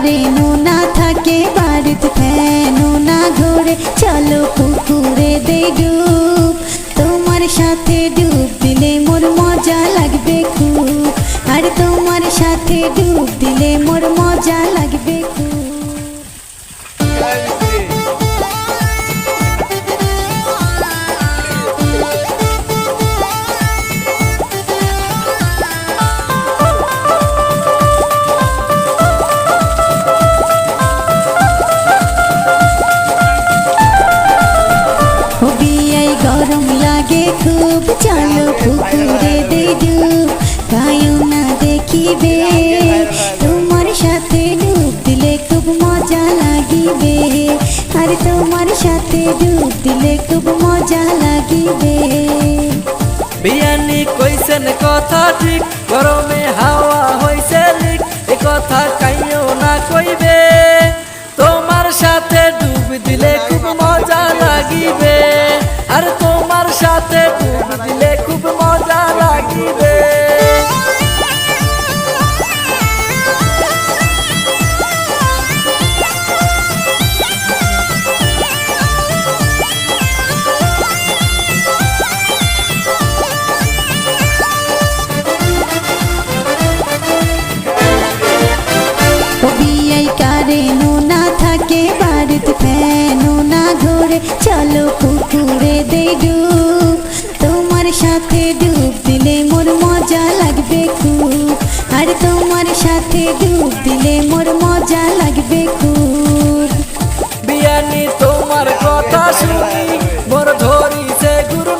কারেন্টও না থাকে, বাড়িতে ফ্যানও না ঘোরে, চলো পুকুরে দেই ডুব। তোমার সাথে ডুব দিলে মোর মজা লাগবে খুব, আর তোমার সাথে ডুব দিলে মোর মজা লাগবে খুব। গরম লাগে খুব, চলো পুকুরে দেই ডুব, গায়ও না দেখিবে, তোমার সাথে ডুব দিলে খুব মজা লাগিবে, আর তোমার সাথে ডুব দিলে খুব মজা লাগিবে। বিয়ানি কইছেন কথা ঠিক, গরমে হাওয়া হইছে লিক, এ কথা কাইও না কইবে, তোমার সাথে ডুব দিলে খুব মজা লাগিবে, আর তোমার সাথে ডুব দিলে খুব মজা লাগিবে। কারেন্টও না থাকে, বাড়িতে ফ্যানও না ঘোরে, চলো পুকুরে দেই ডুব, তোমার সাথে ডুব দিলে মোর মজা লাগবে খুব, আর তোমার সাথে ডুব দিলে মোর মজা লাগবে খুব। বিয়ানি তোমার কথা শুনি মোর ধরিছে গুরু